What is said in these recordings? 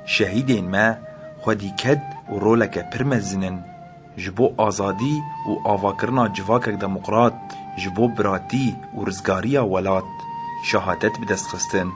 شهیدین ما خودی کد و رولک پرمزنن جبو آزادی و آواکرنا جواکک دموقرات جبو براتی و رزگاریا ولات شهادت بدست خستن.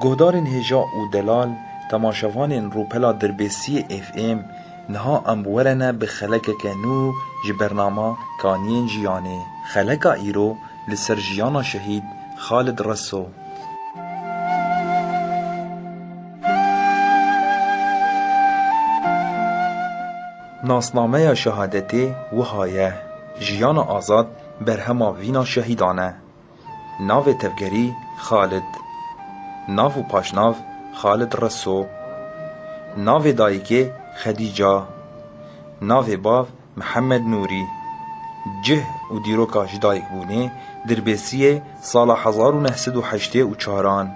گهدارین هجا و دلال تماشاوانین روپلا دربیسی اف ام نها امبورنا به خلک کنو جبرنامه کانین جیانه خلکا ایرو لسر جیانا شهید خالد رسو. ناسنامه شهادتی وهایه جیانا آزاد برهما وینا شهیدانه. ناو تفگری خالد، ناو و پاشناو خالد رسو، ناو دایکه خدیجه، ناو باو محمد نوری. جه و دیروکا جدایک بونه دربیسیه سال 1984.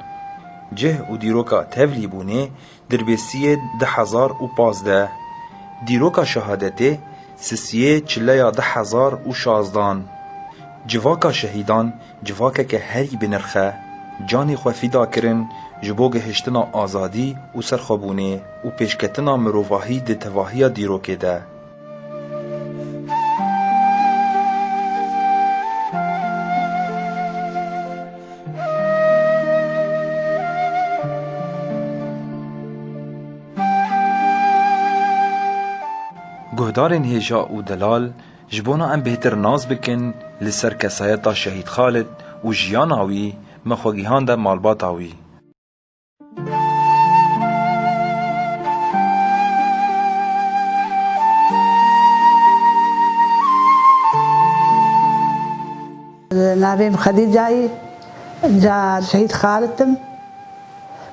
جه و دیروکا تولی بونه دربیسیه 2015. دیروکا شهادته سسیه چلیا 2016. جواکا شهیدان جواکا که هری بنرخه جانی خو فیدا کرن جبو گهشتنا آزادی و سرخوبونه و پیشکتنا مروواهی ده تواهی دیروکه ده. گهدارین هیجا و دلال جبونا ام بهتر ناز بکن لسر کسایتا شهید خالد و جیاناوی مخوگیهان ده مالباتاوی. نابیم خدیجه جا شهید خالدم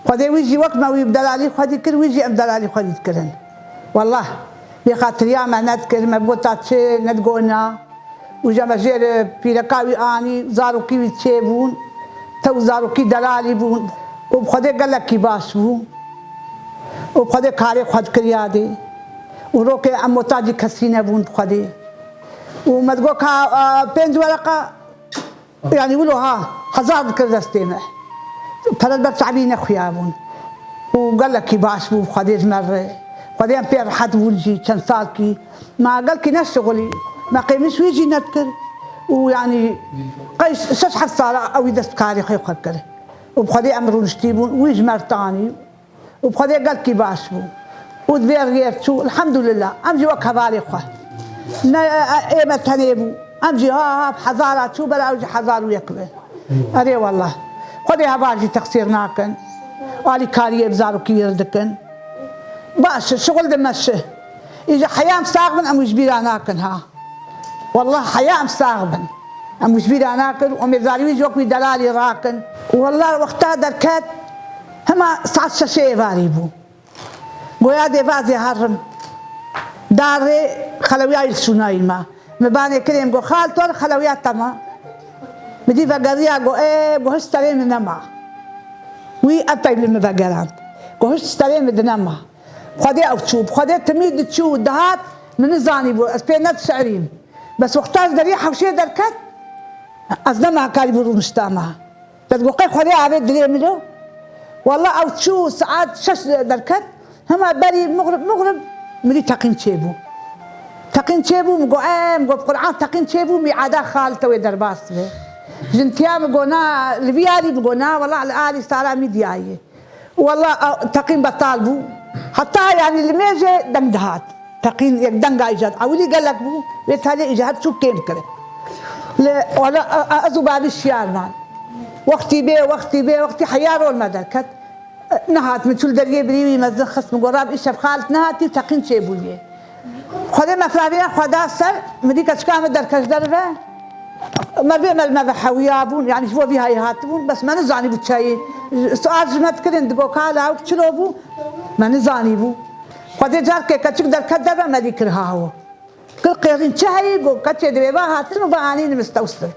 خودی ویجی وقت ما وی بدلالی خودی کر ویجی ام دلالی خودی کرن والله بخاطر يا ما نذكر ما بوتات ندقونا وجا جير بيركاوي اني زاروكي ويتشيبون تو زاروكي دلالي بون وبخدي قال لك كيباس بون وبخدي كاري خد كريادي وروكي ام تاجي كسينه بون بخدي وما تقولها بنز ورقه يعني يقولوا ها هزار كردستيمه فرد بتصعبين اخويا بون وقال لك كيباس بون بخدي مره خديم بير حد ولجي كان سالكي ما قال كي ناس شغلي ما قيمش ويجي نذكر ويعني قيس سش حد صار او يدست كاري خي خكر وبخدي امرو نشتيبون ويج مرتاني وبخدي قال كي باسبو ودبير غيرتو الحمد لله امجي وك هذالي خو ايما تنيبو امجي ها بحضارات شو بلا اوجي حضار ويكبر اري والله خدي هباجي تقصير ناكن والي كاري بزارو كي يردكن باش شغل دمشه إذا حياة مستغبن أم جبير أناكن ها والله حياة مستغبن أم جبير أناكن ومزاري يجوك بدلالي راكن والله وقتها دركات هما ساعات شيء غريبو قويا دي فازي هرم داري خلويا السناي ما مباني كريم قو خالتور خلويات تما مدي فقريا قو ايه قو هسترين من نما وي أطيب للمفقران قو هسترين من نما خدي او تشوب خدي تميد تشوب دهات من زاني بو اسبينات شعرين بس وقتها دريحه وشي دركت ازلما كان يبرو مستامها تتقول خدي عبيد دريملو والله او تشوب ساعات شش دركت هما بري مغرب ملي تقين تشيبو مقو قرعان تقين تشيبو ميعادا خالته ويدرباس جنتيا مقونا البيالي مقونا والله على الالي صار ميدياي والله تقين بطالبو حتى يعني اللي ميجي دندهات تقين يك دنگا ايجاد اولي قال لك بو بيتهالي ايجاد شو كين كره ولا ازو باب الشيار مان وقتي حيارو المدركت نهات من شول دريه بريوي مزن خصم قراب ايش بخالت نهاتي تقين شي بوليه خدي مفرابيه خدا سر مديك اشكام دركش دربه ما بيعمل ما بحويابون يعني شو فيها يهاتبون بس ما نزاني بتشاي سؤال جمت كرين دقو كالا وكشلو بو ما نزاني بو خدي جارك كتشك در كدبه ما ذكرها هو كل قيرين شاي قو كتشي دبيبا هاتن وبعانين مستوستر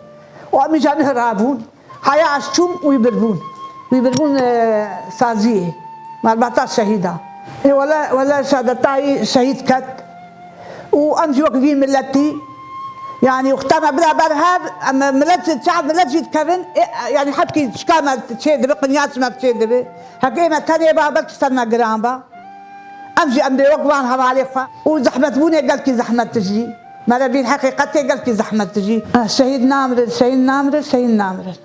ومجان هرابون حيا عشتم ويبربون سازيه مع 14 شهيدة. ولا شهادتي شهيد كت وأمشي وقفين ملتي يعني واختار بلا برهاب اما ملت شعب ملت جيت كفن يعني حبكي شكامة تشيدبي قنيات ما تشيدبي حكيمة تانية بابا تستنى قرامبا امشي امبي وقفان هواليخا وزحمة بوني قالكي زحمة تجي ما ربين حقيقتي قالكي زحمة تجي شهيد نامرد شهيد نامرد شهيد نامرد.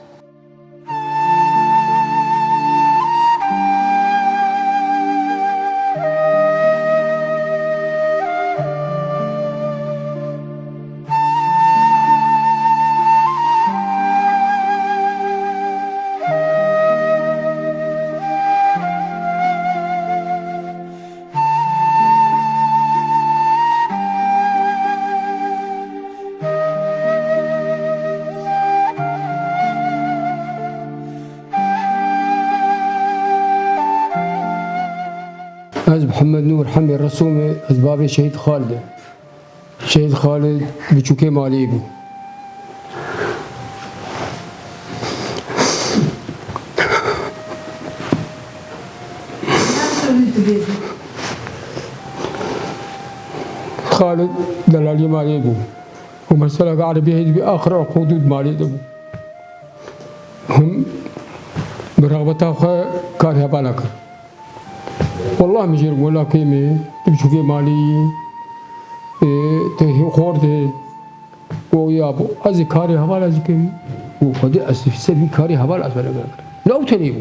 از محمد نور حمی رسوم از باب شهید خالد بچوکه مالی بود. خالد دلالی مالی بود و مسئله عربی هید به آخر حدود مالی بود. هم برغبت آخر کار هبانه کرد. والله مجرد ولا كيمي تبشوكي مالي تهي خورده ويابو ازي كاري هبال ازي كيمي وقد اسف سبي كاري هبال ازي لو تنيبو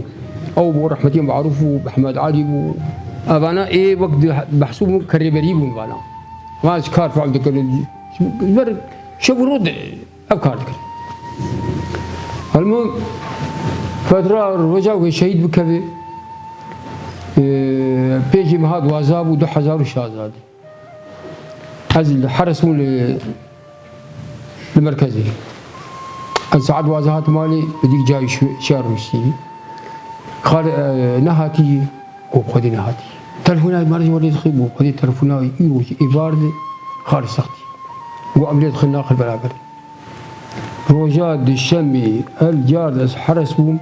او بو رحمتي معروف وبحمد علي و ابانا ايه وقت بحسوب كريبريبو بانا ما كار فعل ذكر شو رد افكار ذكر. المهم فتره رجعوا شهيد بكذا بيجي مهاد وازاب و 2000 شازادي هذه حرسوا المركزي سعد وازهات مالي بديك جاي شهر مشتي قال نهاتي وخذي نهاتي تلفوناي مرج ولي تخيب وخذي تلفوناي يروج إبارد خالد سختي وعملية خناق البلاغر روجاد الشمي الجارد حرسوا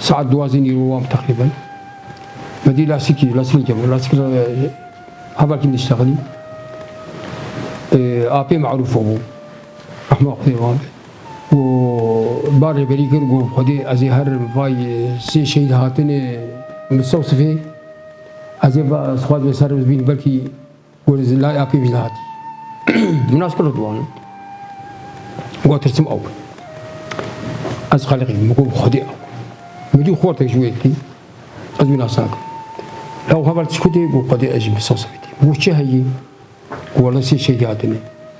سعد وازين يروام تقريبا بدي لاسكي هباك نشتغلي ابي معروف ابو رحمه الله وباري بريكر جو خدي ازهر فاي سي شهيد هاتني مستوصفي ازي سواد مسار بين بلكي ورز لا ابي بلاد الناس كلها دوان وترسم او از خالقي مكو خدي بدي خورتك شويتي ازمنا ساق لو خبرت شكوتي وقد اجي بصوصتي وش هي ولا شيء جاتني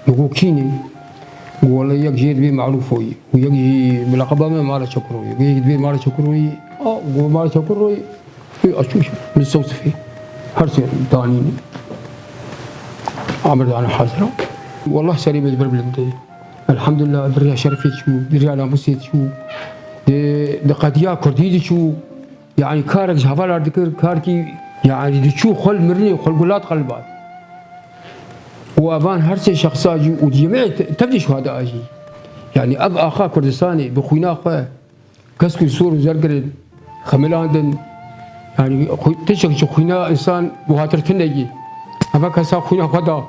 نقول كيني ولا يجي بي معروف ويجي بلقبه ما له شكروي يجي بي ما له شكروي وما له شكروي في اشوش من صوصفي هرسي دانيني عمر انا حاضره والله سليم البربلمتي الحمد لله بريا شرفت شو بريا لامسيت شو دقاتيا كرديدي شو يعني كارك جهفال أردكر كاركي يعني دشو خل مرني وخل قلات قلبات وأبان هرسي شخصاجي وجميع تبدي شهداء أجي يعني أب أخا كردستاني بخوينا أخا كسكو سور وزرقرن خملاندن يعني تشك خوينا إنسان بوهاتر تنجي أما كسا خوينا خدا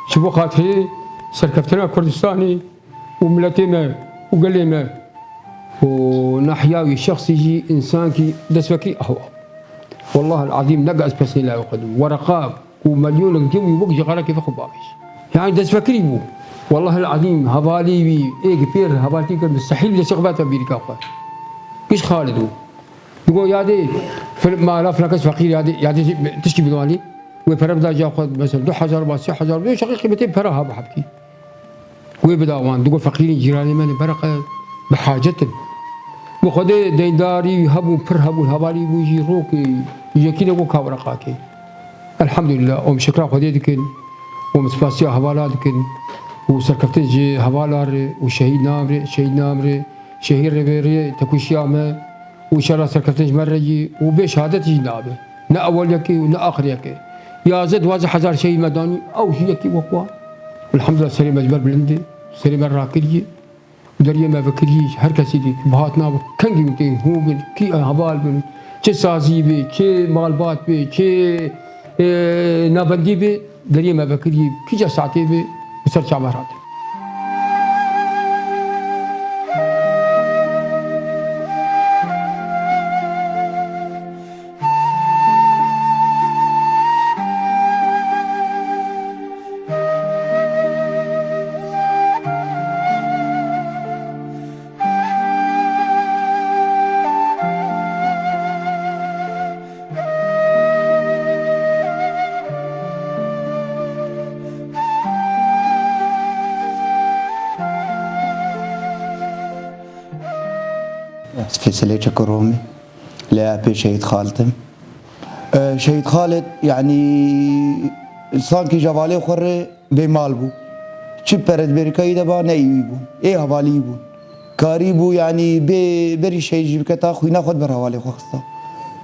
شبو خاطري سركفتنا كردستاني وملتنا وقلينا ونحياوي شخص يجي انسان كي دسوكي هو والله العظيم نقص بس لا يقدم ورقاب ومليون كيف يبقى شغاله كيف خبابش يعني دسوكي بو والله العظيم هبالي بي ايه كبير هبالتي كان مستحيل لسقبات امريكا ايش خالد يقول يا دي ما لا فلكس فقير يا دي تشكي بدواني وفرم دا جاخذ مثلا 2000 با 6000 شقيقي 200 فرها بحبكي ويبداوان تقول فقيرين جيراني من برقه بحاجه وخدي ديداري هبو پر هبو هبالي بوجي روكي يجي لو كاورقاكي الحمد لله ام شكرا خدي دكن ومسباسيا هبالا دكن وسركفتي هبالار وشهيد نامري شهير ريبيري تكوشيامه وشرا سركفتي مرجي وبشهادتي نابه نا اول يكي ونا اخر يكي يا زد واز حزار شيء مداني او شيء يكي وقوا والحمد لله سليم اجبر بلندي سليم الراكدي دريه ما فكريش هر كسي دي بهاتنا كنجي متين هو بن كي هبال بن چه سازی بی چه مالبات بی چه نابندی بی دریه ما بکری پیچه ساعتی بی بسر چامرات فيصلي شكرومي لأبي شهيد خالتم شهيد خالد يعني إنسان كي جوالي خوري بمال بو چی پرد برکایی دبا نیوی بون ای حوالی بون کاری بو يعني بری شهید بکتا خوی نخود بر حوالی خواستا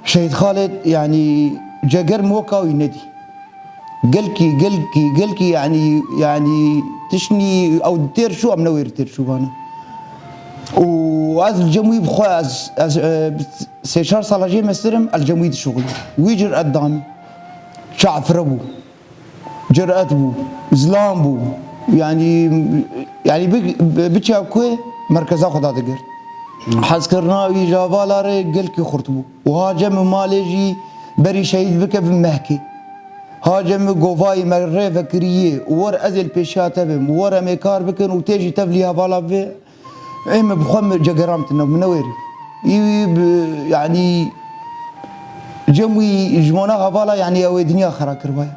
شهید خالد يعني جگر موکاوی ندی قلكي يعني تشني او دير شو ام نوير دير شو بانا وأز الجموي بخوا از سيشار صلاجي مسترم الجموي شغل ويجر قدامي شعفر بو جرأت بو زلام بو يعني بتشا كوي مركزا خدا دقر حسكرناوي جابالاري قلكي خرطبو وهاجم مالجي بري شهيد بك بمحكي هاجم قوفاي مرة فكرية ور أزل بيشات بهم ور ميكار بكن وتيجي تبليها بالا به إما بخم جقرامتنا منوري يعني جموي جمونا هفالا يعني أو دنيا خرا كربايا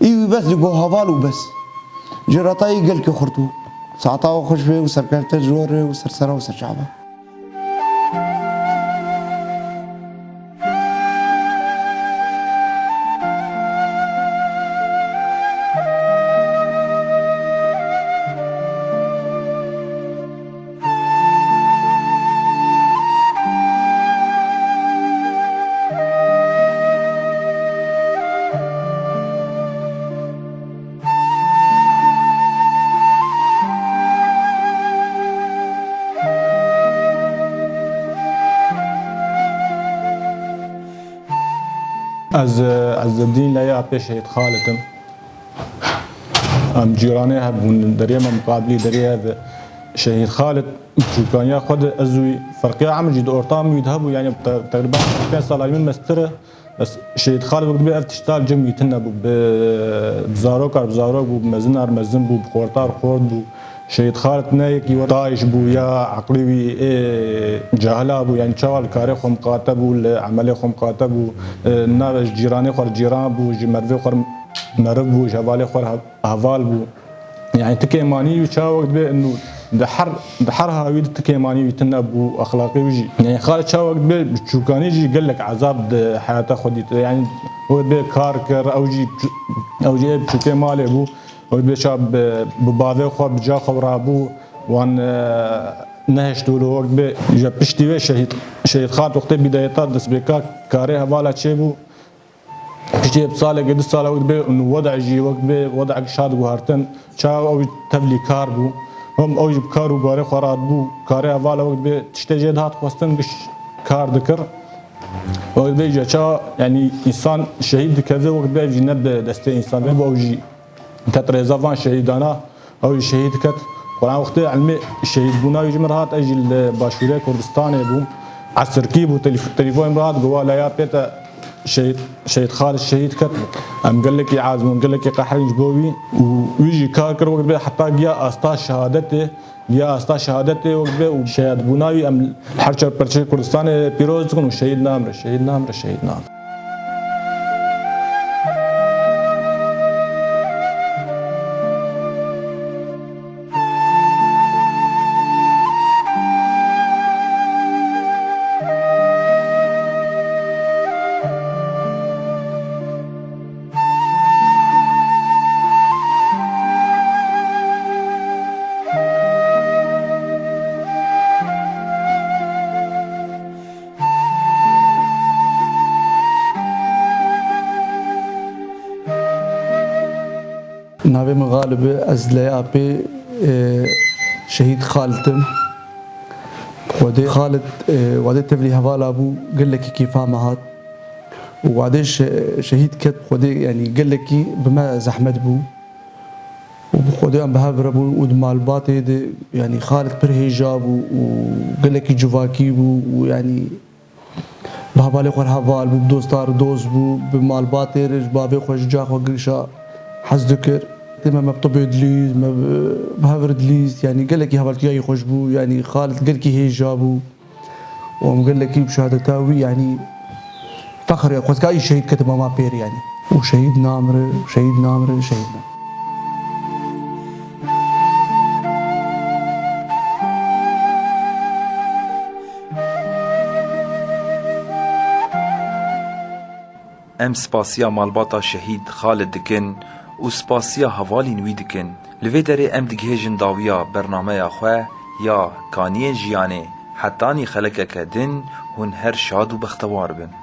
بس جو هفال وبس جراتاي قلك خرطو ساعتا وخش فيه وسركرت جور وسرسرة وسرشعبة عز الدين لا يعطي شهيد خالتم ام جيراني هبون دريه مقابلي دريه شهيد خالد شو كان ياخذ ازوي فرقيا عم جد اورطام يذهبوا يعني تقريبا 2000 صار من مستره بس شهيد خالد وقت بيعرف تشتغل جمعي تنبو بزاروك بزاروك بمزنار مزن بو بخورطار خورد بو شهيد خالد نايكي وطايش بو يا عقلي جاهلا بو يعني شوال كاري خو مقاتب بو عملي خو مقاتب بو نار جيراني خور جيران بو مرفي خور مرف بو جبالي خور هفال بو يعني تكيماني وشاوقت به انه دحر هاوي تكيماني ويتنبو اخلاقي ويجي يعني خالد شاوقت به شو كان يجي قال لك عذاب حياته خديت يعني هو به كاركر او جي بشكل مالي بو وبشاب بباذي خو بجا خورابو وان نهشتو له وقت به جبشتي شهيد خالد وقت بدايته دس بكا كاري هوالا تشيبو بشتي بصاله قد صاله وقت به انه وضع جي وقت به وضع شاد وهرتن شاو او تبلي كاربو هم او جب كارو باري خراد بو كاري هوالا وقت به تشتجي هات خواستن قش كار ذكر وقت به جا يعني انسان شهيد كذا وقت به جنب دسته انسان به او جي كتر زفان شهيدانا او شهيد كت قران وقت علمي الشهيد بونا يجي مرات اجي باشوري كردستان بو عسركي بو تليفون مرات قوا لا يا بيتا شهيد خالد الشهيد كت ام قال لك يعازم قال لك قحرين جبوي ويجي كاكر وقت حتى جاء استا شهادته وقت وشهيد بوناوي ام الحرشه برشا كردستان بيروز تكون شهيد نامر نابي مغالبة أزلي أبي شهيد خالتم ودي خالد ودي تبلي هوالا ابو قال لك كيف هات وعديش شهيد كتب ودي يعني قال لك بما زحمت بو وخدي ام بهابر ابو ودمال باتي يعني خالد برهي جاب وقال لك جوفاكي ويعني بهبالي خور هبال بدوستار دوز بو بمال باتي بابي خوش جاخ وقرشا حز ذكر ما بطبيعة دليز ما بهافر دليز يعني قال لك هبالك جاي خوش بو يعني خالد قال لك هي جابو وقال لك بشهادتاوي يعني فخر يا اخوات اي شهيد كتب ما بير يعني وشهيد نامر شهيد نامر شهيدنا ام سپاسیا مالباتا شهید خالد دکن و سپاسیا هوالین وی دکن لوی دره ام دگهجن داویا برنامه خواه یا کانین جیانه حتانی خلقه کدن هن هر شاد و بختوار بن.